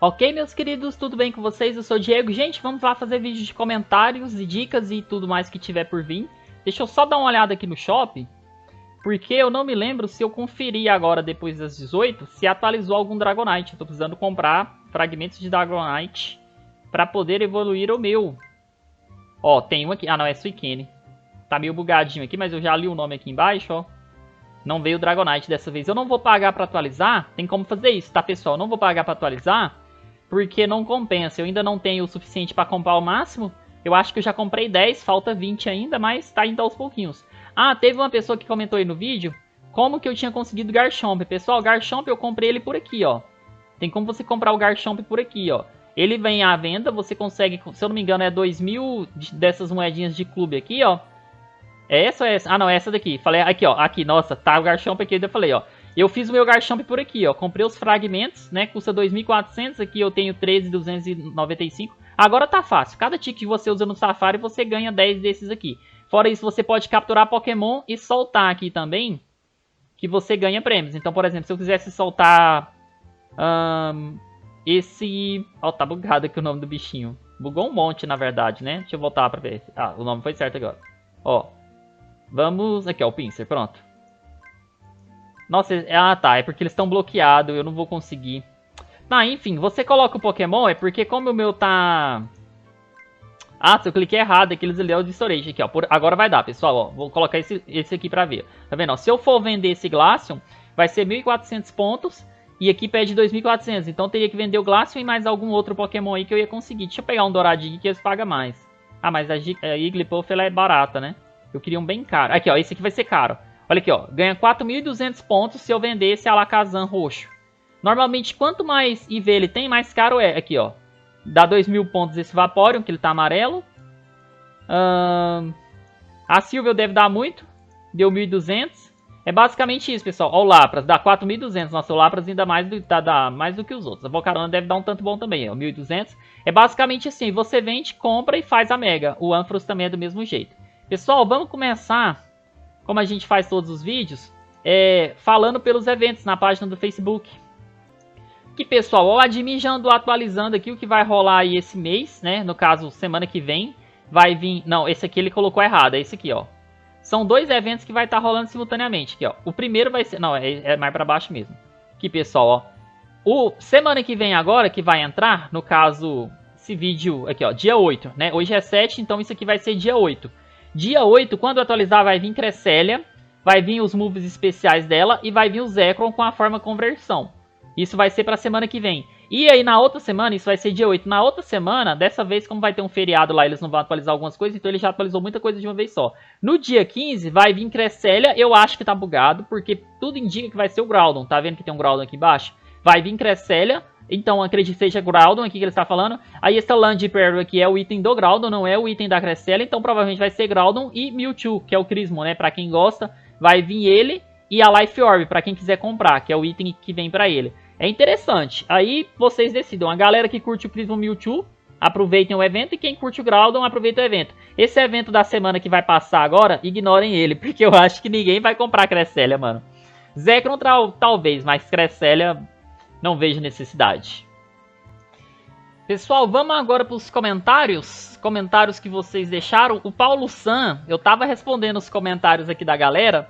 Ok, meus queridos, tudo bem com vocês? Eu sou o Diego. Gente, vamos lá fazer vídeo de comentários e dicas e tudo mais que tiver por vir. Deixa eu só dar uma olhada aqui no shopping, porque eu não me lembro se eu conferi agora, depois das 18, se atualizou algum Dragonite. Eu tô precisando comprar fragmentos de Dragonite para poder evoluir o meu. Ó, tem um aqui. Ah, não, é Suicune. Tá meio bugadinho aqui, mas eu já li o nome aqui embaixo, ó. Não veio o Dragonite dessa vez. Eu não vou pagar para atualizar. Tem como fazer isso, tá, pessoal? Eu não vou pagar para atualizar, porque não compensa. Eu ainda não tenho o suficiente para comprar o máximo. Eu acho que eu já comprei 10, falta 20 ainda, mas tá indo aos pouquinhos. Ah, teve uma pessoa que comentou aí no vídeo como que eu tinha conseguido o Garchomp. Pessoal, o Garchomp eu comprei ele por aqui, ó. Tem como você comprar o Garchomp por aqui, ó. Ele vem à venda, você consegue, se eu não me engano, é 2.000 dessas moedinhas de clube aqui, ó. É essa ou é essa? Ah, não, é essa daqui. Falei, aqui, ó. Aqui, nossa, tá o Garchomp aqui. Eu falei, ó. Eu fiz o meu Garchomp por aqui, ó. Comprei os fragmentos, né? Custa 2.400. Aqui eu tenho 13.295. Agora tá fácil. Cada ticket que você usa no Safari, você ganha 10 desses aqui. Fora isso, você pode capturar Pokémon e soltar aqui também, que você ganha prêmios. Então, por exemplo, se eu quisesse soltar esse... Ó, tá bugado aqui o nome do bichinho. Bugou um monte, na verdade, né? Deixa eu voltar pra ver. Ah, o nome foi certo agora. Ó. Vamos... Aqui, ó, o Pinsir, pronto. Nossa, ah tá, é porque eles estão bloqueados, eu não vou conseguir. Tá, enfim, você coloca o Pokémon, é porque como o meu tá... Ah, se eu cliquei errado, aqueles ali é o de storage aqui, ó. Agora vai dar, pessoal, ó. Vou colocar esse aqui pra ver. Tá vendo, ó? Se eu for vender esse Glaceon, vai ser 1.400 pontos. E aqui pede 2.400, então teria que vender o Glaceon e mais algum outro Pokémon aí que eu ia conseguir. Deixa eu pegar um douradinho que eles pagam mais. Ah, mas a Igglybuff, ela é barata, né? Eu queria um bem caro. Aqui, ó. Esse aqui vai ser caro. Olha aqui, ó. Ganha 4.200 pontos se eu vender esse Alakazam roxo. Normalmente, quanto mais IV ele tem, mais caro é. Aqui, ó. Dá 2.000 pontos esse Vaporeon, que ele tá amarelo. A Silvia deve dar muito. Deu 1.200. É basicamente isso, pessoal. Ó, o Lapras. Dá 4.200. Nossa, o Lapras ainda dá mais do que os outros. A Volcarona deve dar um tanto bom também. Ó, 1.200. É basicamente assim. Você vende, compra e faz a Mega. O Ampharos também é do mesmo jeito. Pessoal, vamos começar, como a gente faz todos os vídeos, falando pelos eventos na página do Facebook. Que, pessoal, o admin já andou atualizando aqui o que vai rolar aí esse mês, né? No caso, semana que vem, vai vir... Não, esse aqui ele colocou errado, é esse aqui, ó. São dois eventos que vai estar rolando simultaneamente aqui, ó. O primeiro vai ser... Não, é mais pra baixo mesmo. Aqui, pessoal, ó. Semana que vem agora, que vai entrar, no caso, esse vídeo aqui, ó, dia 8, né? Hoje é 7, então isso aqui vai ser dia 8. Dia 8, quando atualizar, vai vir Cresselia, vai vir os moves especiais dela e vai vir o Zekrom com a forma conversão. Isso vai ser pra semana que vem. E aí na outra semana, isso vai ser dia 8. Na outra semana, dessa vez como vai ter um feriado lá, eles não vão atualizar algumas coisas, então ele já atualizou muita coisa de uma vez só. No dia 15 vai vir Cresselia, eu acho que tá bugado, porque tudo indica que vai ser o Groudon. Tá vendo que tem um Groudon aqui embaixo? Vai vir Cresselia. Então, acredito que seja Groudon aqui que ele está falando. Aí, essa Land Pearl aqui é o item do Groudon, não é o item da Cresselia. Então, provavelmente vai ser Groudon e Mewtwo, que é o Crismo, né? Pra quem gosta, vai vir ele e a Life Orb, pra quem quiser comprar, que é o item que vem pra ele. É interessante. Aí, vocês decidam. A galera que curte o Crismo Mewtwo, aproveitem o evento. E quem curte o Groudon, aproveita o evento. Esse evento da semana que vai passar agora, ignorem ele, porque eu acho que ninguém vai comprar Cresselia, mano. Zekrom talvez, mas Cresselia... não vejo necessidade. Pessoal, vamos agora para os comentários. Comentários que vocês deixaram. O Paulo San, eu tava respondendo os comentários aqui da galera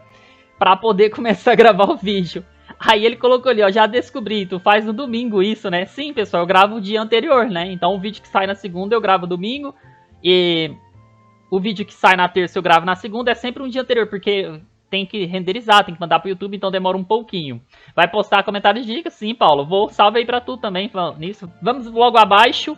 para poder começar a gravar o vídeo. Aí ele colocou ali, ó, já descobri, tu faz no domingo isso, né? Sim, pessoal, eu gravo o dia anterior, né? Então o vídeo que sai na segunda eu gravo domingo. E o vídeo que sai na terça eu gravo na segunda. É sempre um dia anterior, porque... tem que renderizar, tem que mandar pro YouTube, então demora um pouquinho. Vai postar comentários de dicas? Sim, Paulo. Vou salve aí pra tu também falando nisso. Vamos logo abaixo.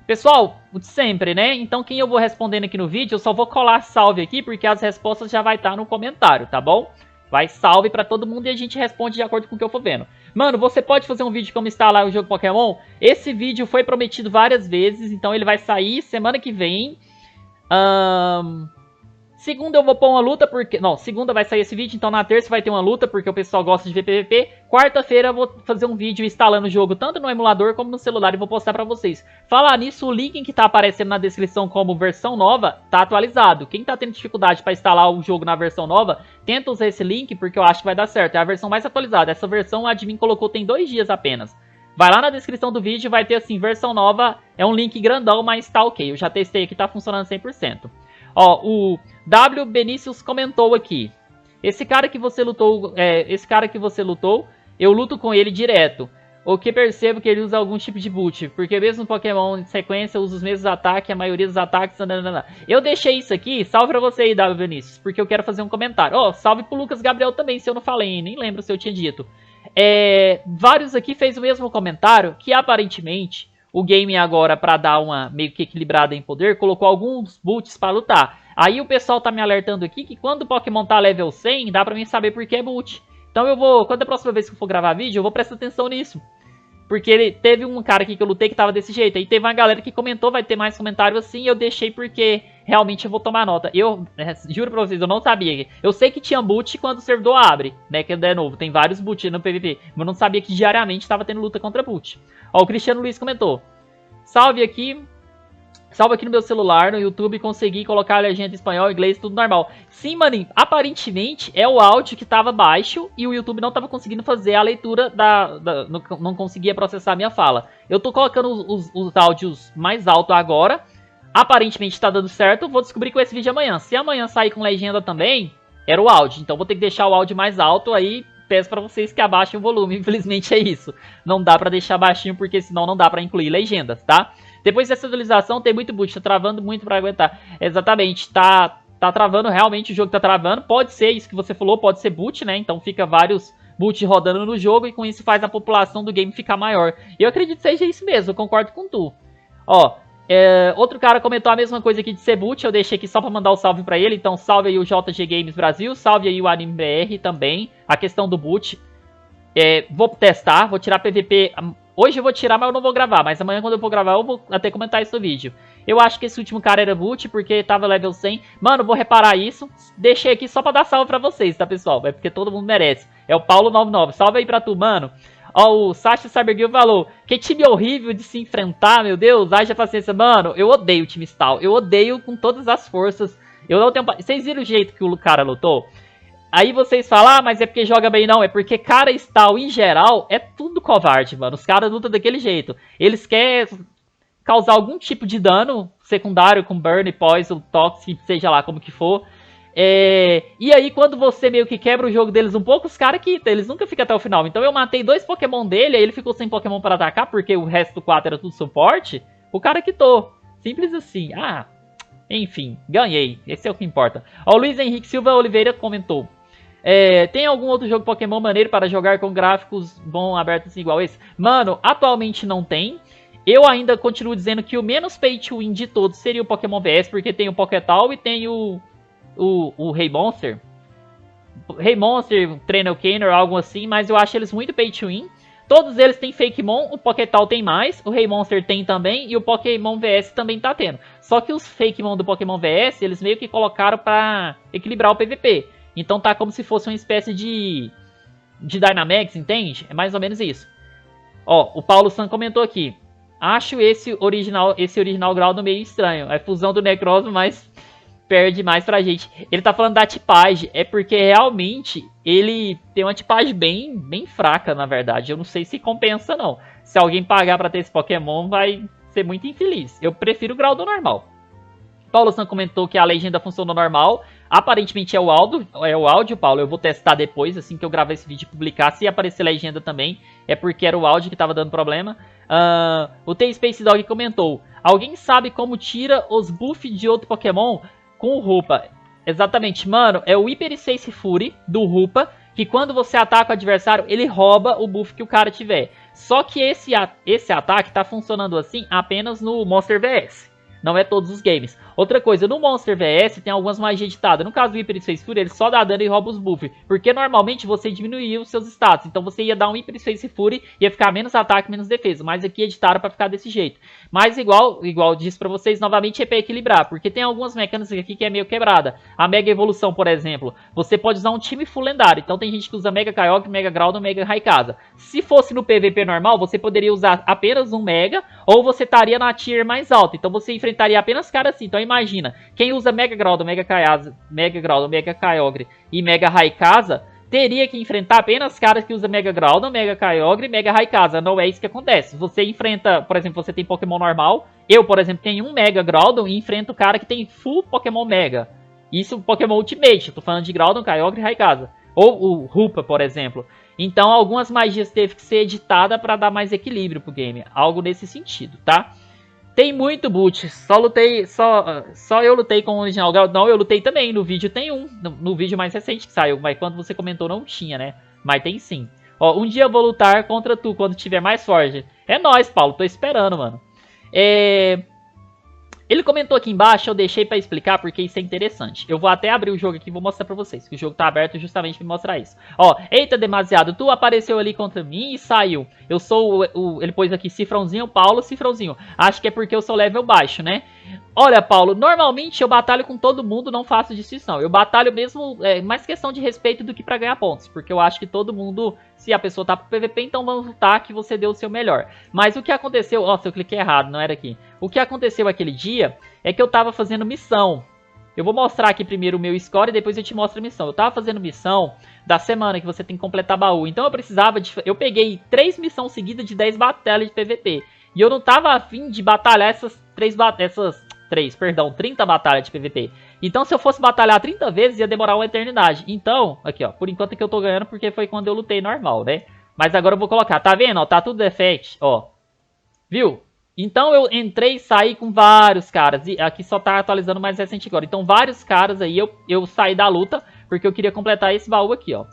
Pessoal, o de sempre, né? Então quem eu vou respondendo aqui no vídeo, eu só vou colar salve aqui, porque as respostas já vai estar no comentário, tá bom? Vai salve pra todo mundo e a gente responde de acordo com o que eu for vendo. Mano, você pode fazer um vídeo como instalar o jogo Pokémon? Esse vídeo foi prometido várias vezes, então ele vai sair semana que vem. Segunda eu vou pôr uma luta, porque... Não, segunda vai sair esse vídeo, então na terça vai ter uma luta, porque o pessoal gosta de ver PVP. Quarta-feira eu vou fazer um vídeo instalando o jogo, tanto no emulador como no celular, e vou postar pra vocês. Falar nisso, o link que tá aparecendo na descrição como versão nova, tá atualizado. Quem tá tendo dificuldade pra instalar o jogo na versão nova, tenta usar esse link, porque eu acho que vai dar certo. É a versão mais atualizada. Essa versão o admin colocou tem 2 dias apenas. Vai lá na descrição do vídeo, vai ter assim, versão nova, é um link grandão, mas tá ok. Eu já testei aqui, tá funcionando 100%. Ó, o W Benícius comentou aqui. Esse cara que você lutou, eu luto com ele direto. O que percebo que ele usa algum tipo de boot, porque mesmo Pokémon em sequência usa os mesmos ataques, a maioria dos ataques... Eu deixei isso aqui, salve pra você aí, W Benícius, porque eu quero fazer um comentário. Ó, salve pro Lucas Gabriel também, se eu não falei, nem lembro se eu tinha dito. Vários aqui fez o mesmo comentário, que aparentemente o game agora, pra dar uma meio que equilibrada em poder, colocou alguns boots pra lutar. Aí o pessoal tá me alertando aqui que quando o Pokémon tá level 100, dá pra mim saber por que é boot. Então eu vou, quando a próxima vez que eu for gravar vídeo, eu vou prestar atenção nisso. Porque ele teve um cara aqui que eu lutei que tava desse jeito. Aí teve uma galera que comentou, vai ter mais comentários assim. Eu deixei porque realmente eu vou tomar nota. Eu juro pra vocês, eu não sabia. Eu sei que tinha boot quando o servidor abre, né? Que é novo. Tem vários boot no PVP. Mas eu não sabia que diariamente tava tendo luta contra boot. Ó, o Cristiano Luiz comentou. Salve aqui no meu celular, no YouTube, consegui colocar a legenda em espanhol, inglês, tudo normal. Sim, maninho, aparentemente é o áudio que tava baixo e o YouTube não tava conseguindo fazer a leitura não conseguia processar a minha fala. Eu tô colocando os áudios mais alto agora, aparentemente tá dando certo, vou descobrir com esse vídeo amanhã. Se amanhã sair com legenda também, era o áudio, então vou ter que deixar o áudio mais alto aí. Peço pra vocês que abaixem o volume, infelizmente é isso. Não dá pra deixar baixinho porque senão não dá pra incluir legendas, tá? Depois dessa atualização tem muito boot, tá travando muito pra aguentar. Exatamente, tá travando, realmente o jogo tá travando. Pode ser isso que você falou, pode ser boot, né? Então fica vários boot rodando no jogo e com isso faz a população do game ficar maior. E eu acredito que seja isso mesmo, eu concordo com tu. Ó, outro cara comentou a mesma coisa aqui de ser boot, eu deixei aqui só pra mandar o salve pra ele. Então salve aí o JG Games Brasil, salve aí o Anime BR também. A questão do boot, vou testar, vou tirar PVP... Hoje eu vou tirar, mas eu não vou gravar. Mas amanhã quando eu for gravar eu vou até comentar isso no vídeo. Eu acho que esse último cara era boot porque tava level 100. Mano, vou reparar isso. Deixei aqui só pra dar salve pra vocês, tá, pessoal? É porque todo mundo merece. É o Paulo99. Salve aí pra tu, mano. Ó, o Sasha Cyberguill falou. Que time horrível de se enfrentar, meu Deus. Haja paciência. Mano, eu odeio o time Stall. Eu odeio com todas as forças. Eu não tenho... Vocês viram o jeito que o cara lutou? Aí vocês falam, mas é porque joga bem. Não, é porque cara Stall, em geral, é tudo covarde, mano. Os caras lutam daquele jeito. Eles querem causar algum tipo de dano secundário com Burn, Poison, Toxic, seja lá como que for. E aí quando você meio que quebra o jogo deles um pouco, os caras quitam. Eles nunca ficam até o final. Então eu matei 2 Pokémon dele, aí ele ficou sem Pokémon para atacar, porque o resto do 4 era tudo suporte. O cara quitou. Simples assim. Enfim, ganhei. Esse é o que importa. Ó, o Luiz Henrique Silva Oliveira comentou. Tem algum outro jogo Pokémon maneiro para jogar com gráficos bons abertos igual esse? Mano, atualmente não tem. Eu ainda continuo dizendo que o menos pay to win de todos seria o Pokémon VS, porque tem o Pokétal e tem o Rei Monster. Rei Monster, Trainer Canor, algo assim, mas eu acho eles muito pay to win. Todos eles têm Fakemon, o Pokétal tem mais, o Rei Monster tem também e o Pokémon VS também tá tendo. Só que os Fakemon do Pokémon VS, eles meio que colocaram pra equilibrar o PVP. Então tá como se fosse uma espécie de Dynamax, entende? É mais ou menos isso. Ó, o Paulo San comentou aqui. Acho esse original Groudon meio estranho. É fusão do Necrozma, mas perde mais pra gente. Ele tá falando da tipagem. É porque realmente ele tem uma tipagem bem fraca, na verdade. Eu não sei se compensa, não. Se alguém pagar pra ter esse Pokémon, vai ser muito infeliz. Eu prefiro o Groudon normal. Paulo San comentou que a legenda funcionou normal. Aparentemente é o áudio, Paulo. Eu vou testar depois, assim que eu gravar esse vídeo e publicar. Se aparecer legenda também, é porque era o áudio que tava dando problema. O T-Space Dog comentou. Alguém sabe como tira os buffs de outro Pokémon com o Rupa? Exatamente, mano. É o Hyper Space Fury do Rupa, que quando você ataca o adversário, ele rouba o buff que o cara tiver. Só que esse ataque tá funcionando assim apenas no Monster VS. Não é todos os games. Outra coisa, no Monster VS tem algumas magias editadas. No caso do Hyper Space Fury, ele só dá dano e rouba os buffs. Porque normalmente você diminuía os seus status. Então você ia dar um Hyper Space Fury e ia ficar menos ataque, menos defesa. Mas aqui editaram pra ficar desse jeito. Mas igual disse pra vocês, novamente é pra equilibrar. Porque tem algumas mecânicas aqui que é meio quebrada. A Mega Evolução, por exemplo. Você pode usar um time full lendário. Então tem gente que usa Mega Kyogre, Mega Groudon, Mega Rayquaza. Se fosse no PVP normal, você poderia usar apenas um Mega. Ou você estaria na tier mais alta. Então você enfrentaria apenas caras assim. Então imagina, quem usa Mega Groudon, Mega Kyogre e Mega Rayquaza teria que enfrentar apenas caras que usam Mega Groudon, Mega Kyogre e Mega Rayquaza. Não é isso que acontece. Você enfrenta, por exemplo, você tem Pokémon normal. Eu, por exemplo, tenho um Mega Groudon e enfrento o cara que tem full Pokémon Mega. Isso Pokémon Ultimate. Eu tô falando de Groudon, Kyogre e Rayquaza. Ou o Rupa, por exemplo. Então, algumas magias teve que ser editada para dar mais equilíbrio pro game. Algo nesse sentido, tá? Tem muito boot, só eu lutei com o original Groudon. Não, eu lutei também, no vídeo tem um, no vídeo mais recente que saiu, mas quando você comentou não tinha, né? Mas tem sim. Ó, um dia eu vou lutar contra tu quando tiver mais forte. É nóis, Paulo, tô esperando, mano. Ele comentou aqui embaixo, eu deixei pra explicar porque isso é interessante. Eu vou até abrir o jogo aqui e vou mostrar pra vocês, que o jogo tá aberto justamente pra mostrar isso. Ó, eita, demasiado, tu apareceu ali contra mim e saiu. Eu sou ele pôs aqui cifrãozinho, Paulo, cifrãozinho. Acho que é porque eu sou level baixo, né? Olha, Paulo, normalmente eu batalho com todo mundo, não faço distinção. Eu batalho mesmo, mais questão de respeito do que pra ganhar pontos. Porque eu acho que todo mundo, se a pessoa tá pro PVP, então vamos lutar que você deu o seu melhor. Mas o que aconteceu... Nossa, eu cliquei errado, não era aqui. O que aconteceu aquele dia é que eu tava fazendo missão. Eu vou mostrar aqui primeiro o meu score e depois eu te mostro a missão. Eu tava fazendo missão da semana que você tem que completar baú. Então eu precisava de... Eu peguei 3 missões seguidas de 10 batalhas de PVP. E eu não tava afim de batalhar essas 30 batalhas de PVP. Então se eu fosse batalhar 30 vezes ia demorar uma eternidade. Então, aqui ó, por enquanto é que eu tô ganhando porque foi quando eu lutei normal, né? Mas agora eu vou colocar, tá vendo? Ó, tá tudo defect, ó. Viu? Então eu entrei e saí com vários caras. E aqui só tá atualizando mais recente agora. Então vários caras aí eu saí da luta porque eu queria completar esse baú aqui, ó.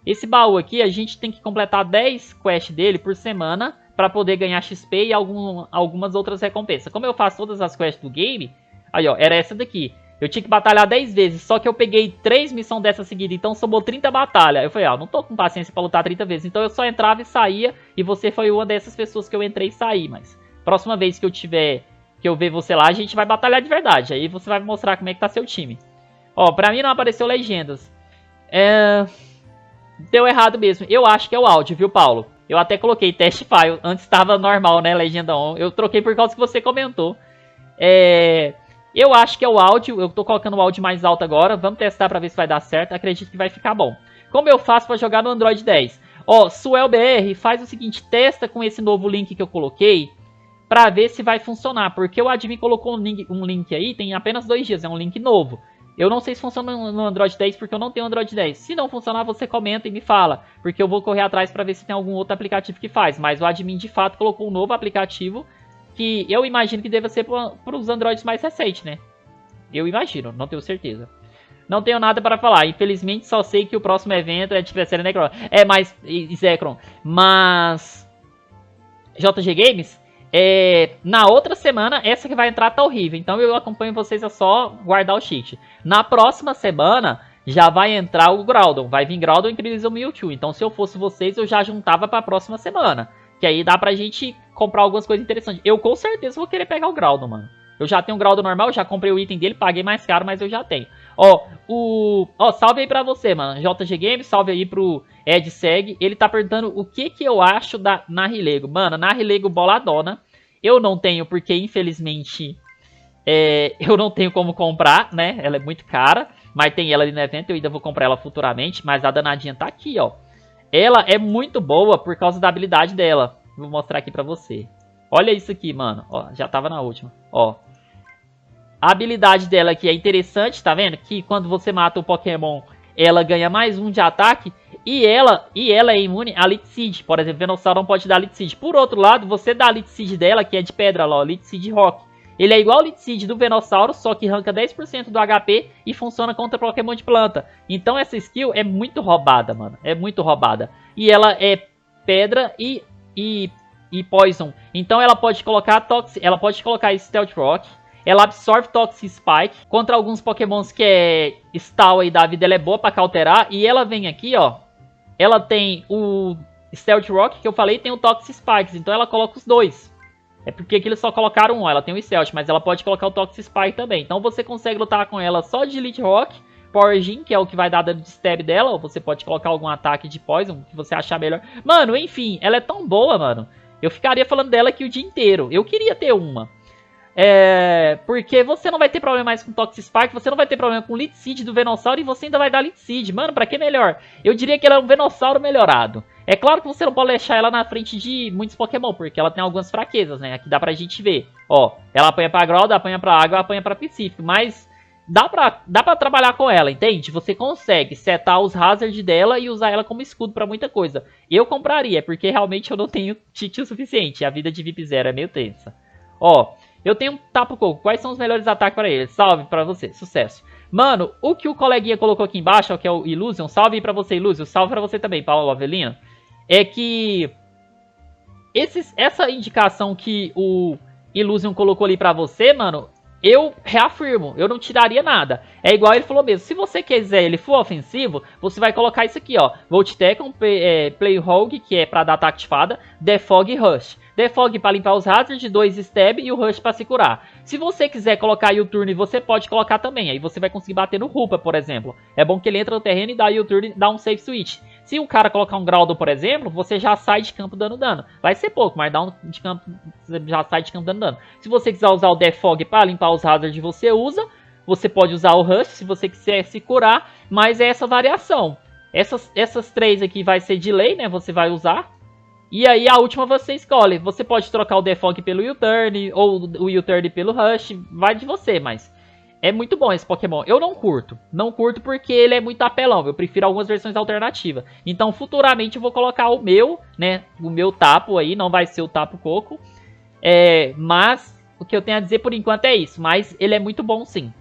Esse baú aqui a gente tem que completar 10 quests dele por semana para poder ganhar XP e algumas outras recompensas. Como eu faço todas as quests do game, aí ó, era essa daqui. Eu tinha que batalhar 10 vezes, só que eu peguei 3 missões dessa seguida, então somou 30 batalhas. Eu falei, ó, não tô com paciência pra lutar 30 vezes, então eu só entrava e saía, e você foi uma dessas pessoas que eu entrei e saí, mas... Próxima vez que eu ver você lá, a gente vai batalhar de verdade, aí você vai mostrar como é que tá seu time. Ó, pra mim não apareceu legendas. Deu errado mesmo, eu acho que é o áudio, viu, Paulo? Eu até coloquei test file, antes estava normal, né, legenda on. Eu troquei por causa que você comentou. Eu acho que é o áudio, eu tô colocando o áudio mais alto agora. Vamos testar pra ver se vai dar certo, acredito que vai ficar bom. Como eu faço pra jogar no Android 10? Ó, SuelBR, faz o seguinte, testa com esse novo link que eu coloquei, pra ver se vai funcionar. Porque o admin colocou um link aí, tem apenas 2 dias, é um link novo. Eu não sei se funciona no Android 10 porque eu não tenho Android 10. Se não funcionar, você comenta e me fala. Porque eu vou correr atrás para ver se tem algum outro aplicativo que faz. Mas o admin de fato colocou um novo aplicativo que eu imagino que deva ser para os Androids mais recentes, né? Eu imagino, não tenho certeza. Não tenho nada para falar. Infelizmente só sei que o próximo evento é de Aniversário Necron. Zekron. Mas... JG Games... na outra semana, essa que vai entrar tá horrível. Então eu acompanho vocês, é só guardar o cheat. Na próxima semana, já vai entrar o Groudon. Vai vir Groudon e Crimson Mewtwo. Então se eu fosse vocês, eu já juntava pra próxima semana. Que aí dá pra gente comprar algumas coisas interessantes. Eu com certeza vou querer pegar o Groudon, mano. Eu já tenho o Groudon normal, já comprei o item dele, paguei mais caro, mas eu já tenho. Ó, salve aí pra você, mano. JG Games, salve aí pro Ed Seg. Ele tá perguntando o que eu acho da Nihilego. Mano, Nihilego boladona. Eu não tenho porque, infelizmente, eu não tenho como comprar, né? Ela é muito cara, mas tem ela ali no evento, eu ainda vou comprar ela futuramente. Mas a danadinha tá aqui, ó. Ela é muito boa por causa da habilidade dela. Vou mostrar aqui pra você. Olha isso aqui, mano. Ó, já tava na última. Ó. A habilidade dela aqui é interessante, tá vendo? Que quando você mata o Pokémon, ela ganha mais 1 de ataque. E ela é imune a Leech Seed. Por exemplo, Venossauro não pode dar Leech Seed. Por outro lado, você dá a Leech Seed dela, que é de pedra lá, ó, Leech Seed Rock. Ele é igual ao Leech Seed do Venossauro, só que arranca 10% do HP e funciona contra Pokémon de planta. Então essa skill é muito roubada, mano. É muito roubada. E ela é pedra e Poison. Então ela pode colocar ela pode colocar Stealth Rock. Ela absorve Toxic Spike. Contra alguns Pokémons que é Stall aí da vida, ela é boa pra cauterar. E ela vem aqui, ó. Ela tem o Stealth Rock, que eu falei, e tem o Toxic Spikes. Então ela coloca os dois. É porque aqui eles só colocaram um. Ela tem o Stealth, mas ela pode colocar o Toxic Spike também. Então você consegue lutar com ela só de Elite Rock. Power Gym, que é o que vai dar dano de stab dela. Ou você pode colocar algum ataque de Poison, que você achar melhor. Mano, enfim, ela é tão boa, mano. Eu ficaria falando dela aqui o dia inteiro. Eu queria ter uma. Porque você não vai ter problema mais com Toxic Spark, você não vai ter problema com o Lead Seed do Venossauro e você ainda vai dar Lead Seed. Mano, pra que melhor? Eu diria que ela é um Venossauro melhorado. É claro que você não pode deixar ela na frente de muitos Pokémon, porque ela tem algumas fraquezas, né? Aqui dá pra gente ver. Ó, ela apanha pra Groudon, apanha pra Água, apanha pra Pacífico, mas dá pra trabalhar com ela, entende? Você consegue setar os Hazard dela e usar ela como escudo pra muita coisa. Eu compraria, porque realmente eu não tenho cheat o suficiente. A vida de VIP Zero é meio tensa. Ó, eu tenho um Tapu Koko. Quais são os melhores ataques para ele? Salve pra você. Sucesso. Mano, o que o coleguinha colocou aqui embaixo, ó, que é o Illusion. Salve pra você, Illusion. Salve pra você também, Paulo Avelino. É que essa indicação que o Illusion colocou ali pra você, mano, eu reafirmo, eu não tiraria nada. É igual ele falou mesmo, se você quiser ele for ofensivo, você vai colocar isso aqui, ó. Volt Tackle, Play Rogue, que é pra dar ataque de fada, Defog e Rush. Defog para limpar os hazards, 2 Stab e o Rush para se curar. Se você quiser colocar U-Turn, você pode colocar também. Aí você vai conseguir bater no Rupa, por exemplo. É bom que ele entra no terreno e dá U-Turn e dá um Safe Switch. Se o cara colocar um Groudon, por exemplo, você já sai de campo dando dano. Vai ser pouco, mas dá um de campo, você já sai de campo dando dano. Se você quiser usar o Defog para limpar os hazards, você usa. Você pode usar o Rush se você quiser se curar, mas é essa variação. Essas três aqui vai ser de lei, né? Você vai usar. E aí a última você escolhe. Você pode trocar o Defog pelo U-Turn ou o U-Turn pelo Rush. Vai de você, mas é muito bom esse Pokémon. Eu não curto. Não curto porque ele é muito apelão. Eu prefiro algumas versões alternativas. Então futuramente eu vou colocar o meu, né? O meu Tapu aí. Não vai ser o Tapu Koko. Mas o que eu tenho a dizer por enquanto é isso. Mas ele é muito bom sim.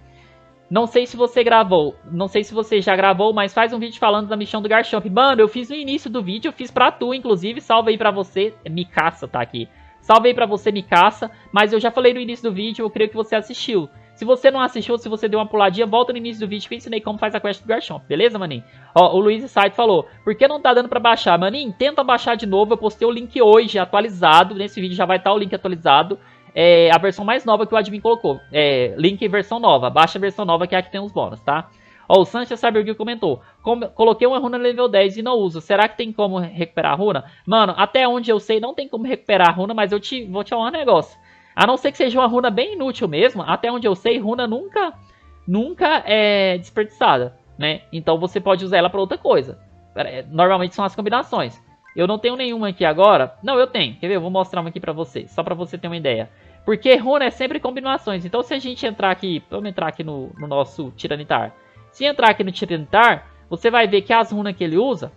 Não sei se você gravou, não sei se você já gravou, mas faz um vídeo falando da missão do Garchomp. Mano, eu fiz no início do vídeo, eu fiz pra tu, inclusive, salve aí pra você. Mikasa tá aqui. Salve aí pra você, Mikasa. Mas eu já falei no início do vídeo, eu creio que você assistiu. Se você não assistiu, se você deu uma puladinha, volta no início do vídeo que eu ensinei como faz a quest do Garchomp, beleza, maninho? Ó, o Luiz Saito falou, por que não tá dando pra baixar? Maninho, tenta baixar de novo, eu postei o link hoje, atualizado. Nesse vídeo já vai estar o link atualizado. A versão mais nova que o admin colocou. Link versão nova. Baixa a versão nova que é a que tem os bônus, tá? Ó, o Sanchez Cyberguild comentou. Coloquei uma runa level 10 e não uso. Será que tem como recuperar a runa? Mano, até onde eu sei não tem como recuperar a runa, mas vou te falar um negócio. A não ser que seja uma runa bem inútil mesmo, até onde eu sei, runa nunca é desperdiçada, né? Então você pode usar ela pra outra coisa. Normalmente são as combinações. Eu não tenho nenhuma aqui agora. Não, eu tenho. Quer ver? Eu vou mostrar uma aqui pra vocês. Só pra você ter uma ideia. Porque runa é sempre combinações. Então se a gente entrar aqui... Vamos entrar aqui no nosso Tiranitar. Se entrar aqui no Tiranitar, você vai ver que as runas que ele usa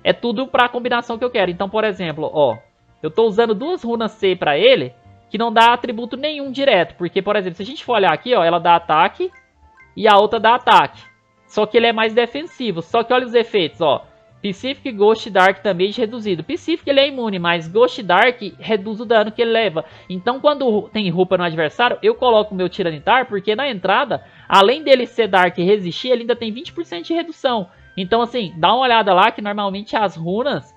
é tudo pra combinação que eu quero. Então, por exemplo, ó. Eu tô usando duas runas C pra ele que não dá atributo nenhum direto. Porque, por exemplo, se a gente for olhar aqui, ó. Ela dá ataque e a outra dá ataque. Só que ele é mais defensivo. Só que olha os efeitos, ó. Pacific, Ghost, Dark também reduzido. Pacific ele é imune, mas Ghost Dark reduz o dano que ele leva. Então quando tem roupa no adversário, eu coloco o meu Tiranitar, porque na entrada, além dele ser Dark e resistir, ele ainda tem 20% de redução. Então assim, dá uma olhada lá que normalmente as runas,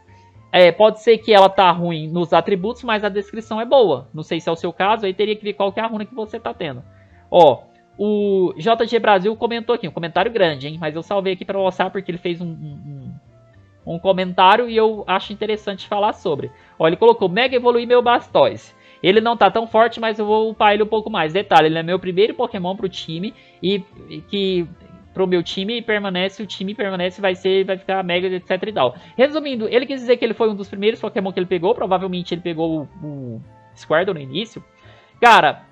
pode ser que ela tá ruim nos atributos, mas a descrição é boa. Não sei se é o seu caso, aí teria que ver qual que é a runa que você tá tendo. Ó, o JG Brasil comentou aqui, um comentário grande, hein? Mas eu salvei aqui para mostrar porque ele fez um comentário e eu acho interessante falar sobre. Ó, ele colocou, mega evoluir meu Blastoise. Ele não tá tão forte, mas eu vou upar ele um pouco mais. Detalhe, ele é meu primeiro Pokémon pro time e que pro meu time permanece, o time permanece, vai ficar mega, etc e tal. Resumindo, ele quis dizer que ele foi um dos primeiros Pokémon que ele pegou, provavelmente ele pegou o Squirtle no início. Cara,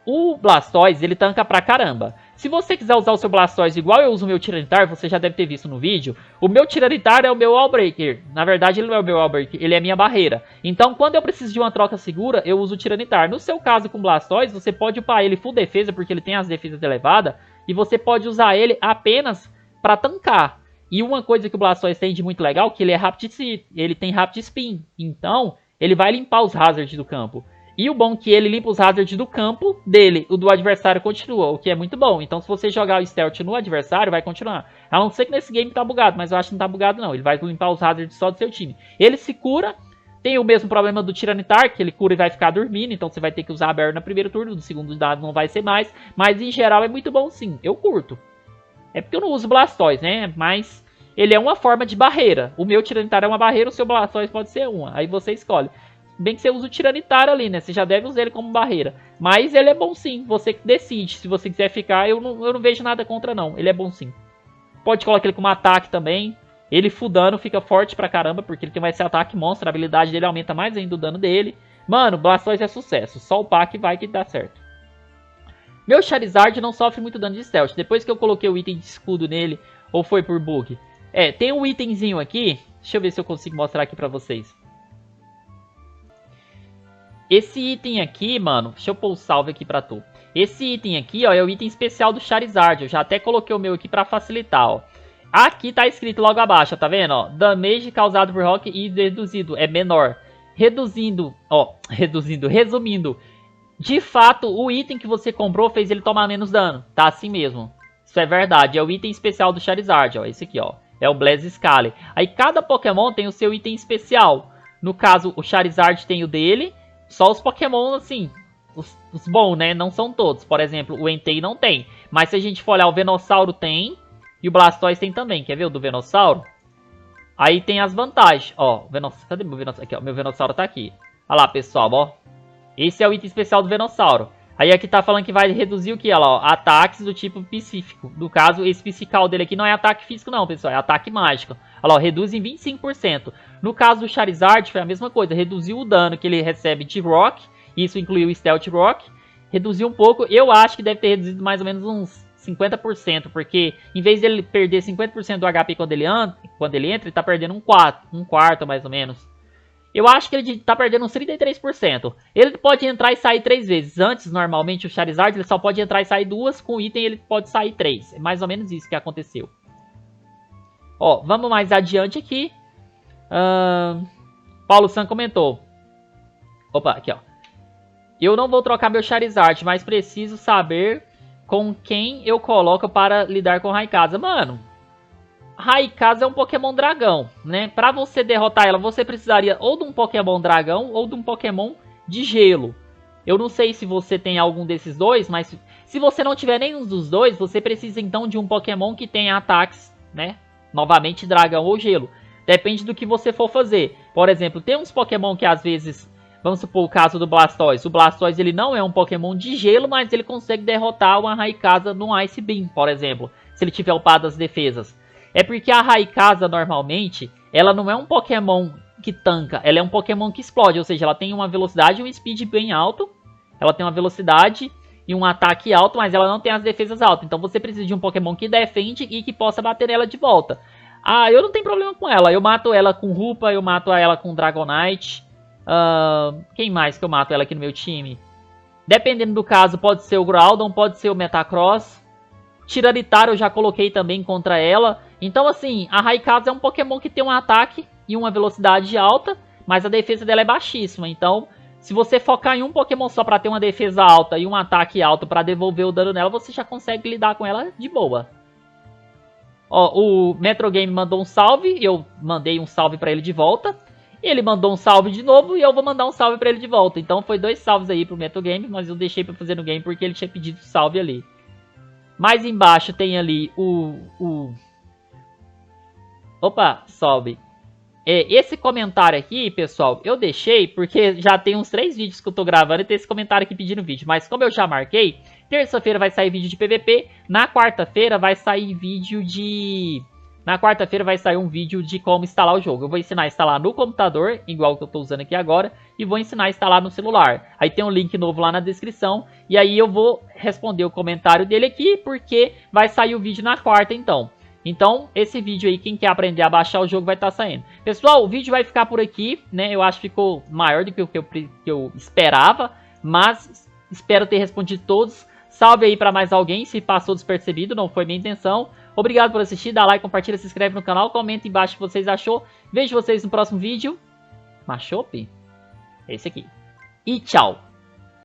o Blastoise, ele tanca pra caramba. Se você quiser usar o seu Blastoise igual eu uso o meu Tiranitar, você já deve ter visto no vídeo, o meu Tiranitar é o meu Wallbreaker. Na verdade, ele não é o meu Wallbreaker, ele é a minha barreira. Então, quando eu preciso de uma troca segura, eu uso o Tiranitar. No seu caso com o Blastoise, você pode upar ele full defesa, porque ele tem as defesas elevadas, e você pode usar ele apenas pra tancar. E uma coisa que o Blastoise tem de muito legal, que ele tem Rapid Spin. Então, ele vai limpar os hazards do campo. E o bom é que ele limpa os hazards do campo dele, o do adversário continua, o que é muito bom. Então se você jogar o Stealth no adversário, vai continuar. A não ser que nesse game tá bugado, mas eu acho que não tá bugado não. Ele vai limpar os hazards só do seu time. Ele se cura, tem o mesmo problema do Tiranitar, que ele cura e vai ficar dormindo, então você vai ter que usar a Barrier no primeiro turno, no segundo dado não vai ser mais. Mas em geral é muito bom sim, eu curto. É porque eu não uso Blastoise, né, mas ele é uma forma de barreira. O meu Tiranitar é uma barreira, o seu Blastoise pode ser uma, aí você escolhe. bem que você usa o Tiranitar ali, né? Você já deve usar ele como barreira. Mas ele é bom sim, você que decide. Se você quiser ficar, eu não vejo nada contra não. Ele é bom sim. Pode colocar ele como ataque também. Ele full dano fica forte pra caramba, porque ele tem esse ataque monstro. A habilidade dele aumenta mais ainda o dano dele. Mano, Blastoise é sucesso. Só o pack vai que dá certo. Meu Charizard não sofre muito dano de stealth. Depois que eu coloquei o item de escudo nele, ou foi por bug? Tem um itemzinho aqui. Deixa eu ver se eu consigo mostrar aqui pra vocês. Esse item aqui, mano, deixa eu pôr o salve aqui pra tu. Esse item aqui, ó, é o item especial do Charizard. Eu já até coloquei o meu aqui pra facilitar, ó. Aqui tá escrito logo abaixo, ó, tá vendo, ó? Damage causado por rock e reduzido, é menor. Resumindo, de fato, o item que você comprou fez ele tomar menos dano, tá assim mesmo. Isso é verdade, é o item especial do Charizard, ó, esse aqui, ó. É o Blaziken. Aí cada Pokémon tem o seu item especial. No caso, o Charizard tem o dele. Só os Pokémon, assim, os bons, né? Não são todos. Por exemplo, o Entei não tem. Mas se a gente for olhar, o Venossauro tem. E o Blastoise tem também. Quer ver o do Venossauro? Aí tem as vantagens. Ó, cadê meu Venossauro? Aqui, ó. Meu Venossauro tá aqui. Olha lá, pessoal, ó. Esse é o item especial do Venossauro. Aí aqui tá falando que vai reduzir o que? Olha lá, ó. Ataques do tipo psíquico. No caso, esse psical dele aqui não é ataque físico não, pessoal. É ataque mágico. Olha lá, ó, reduz em 25%. No caso do Charizard foi a mesma coisa. Reduziu o dano que ele recebe de Rock. Isso incluiu o Stealth Rock. Reduziu um pouco. Eu acho que deve ter reduzido mais ou menos uns 50%. Porque em vez dele perder 50% do HP quando ele entra, ele tá perdendo um quarto mais ou menos. Eu acho que ele tá perdendo uns 33%. Ele pode entrar e sair 3 vezes. Antes, normalmente, o Charizard ele só pode entrar e sair 2. Com o item, ele pode sair 3. É mais ou menos isso que aconteceu. Ó, vamos mais adiante aqui. Paulo San comentou. Opa, aqui, ó. Eu não vou trocar meu Charizard, mas preciso saber com quem eu coloco para lidar com Rayquaza. Mano, Rayquaza é um Pokémon dragão, né? Pra você derrotar ela, você precisaria ou de um Pokémon dragão ou de um Pokémon de gelo. Eu não sei se você tem algum desses dois, mas se você não tiver nenhum dos dois, você precisa então de um Pokémon que tenha ataques, né? Novamente dragão ou gelo. Depende do que você for fazer. Por exemplo, tem uns Pokémon que às vezes... Vamos supor o caso do Blastoise. O Blastoise ele não é um Pokémon de gelo, mas ele consegue derrotar uma Rayquaza no Ice Beam, por exemplo. Se ele tiver upado as defesas. É porque a Rayquaza normalmente, ela não é um Pokémon que tanca. Ela é um Pokémon que explode, ou seja, ela tem uma velocidade e um speed bem alto. Ela tem uma velocidade e um ataque alto, mas ela não tem as defesas altas. Então você precisa de um Pokémon que defende e que possa bater nela de volta. Ah, eu não tenho problema com ela. Eu mato ela com Rupa, eu mato ela com Dragonite. Quem mais que eu mato ela aqui no meu time? Dependendo do caso, pode ser o Groudon, pode ser o Metagross. Tiranitar eu já coloquei também contra ela. Então assim, a Rayquaza é um Pokémon que tem um ataque e uma velocidade alta, mas a defesa dela é baixíssima. Então, se você focar em um Pokémon só para ter uma defesa alta e um ataque alto para devolver o dano nela, você já consegue lidar com ela de boa. Ó, o Metro Game mandou um salve, eu mandei um salve para ele de volta. Ele mandou um salve de novo e eu vou mandar um salve para ele de volta. Então foi 2 salves aí pro Metro Game, mas eu deixei para fazer no game porque ele tinha pedido salve ali. Mais embaixo tem ali Opa, sobe. Esse comentário aqui, pessoal, eu deixei porque já tem uns 3 vídeos que eu tô gravando e tem esse comentário aqui pedindo vídeo. Mas como eu já marquei, terça-feira vai sair vídeo de PVP, na quarta-feira vai sair vídeo de... Na quarta-feira vai sair um vídeo de como instalar o jogo. Eu vou ensinar a instalar no computador, igual que eu estou usando aqui agora, e vou ensinar a instalar no celular. Aí tem um link novo lá na descrição, e aí eu vou responder o comentário dele aqui, porque vai sair o vídeo na quarta então. Então, esse vídeo aí, quem quer aprender a baixar o jogo vai estar saindo. Pessoal, o vídeo vai ficar por aqui, né? Eu acho que ficou maior do que o que eu esperava, mas espero ter respondido todos. Salve aí para mais alguém, se passou despercebido, não foi minha intenção. Obrigado por assistir, dá like, compartilha, se inscreve no canal, comenta embaixo o que vocês achou. Vejo vocês no próximo vídeo. Machope? Esse aqui. E tchau!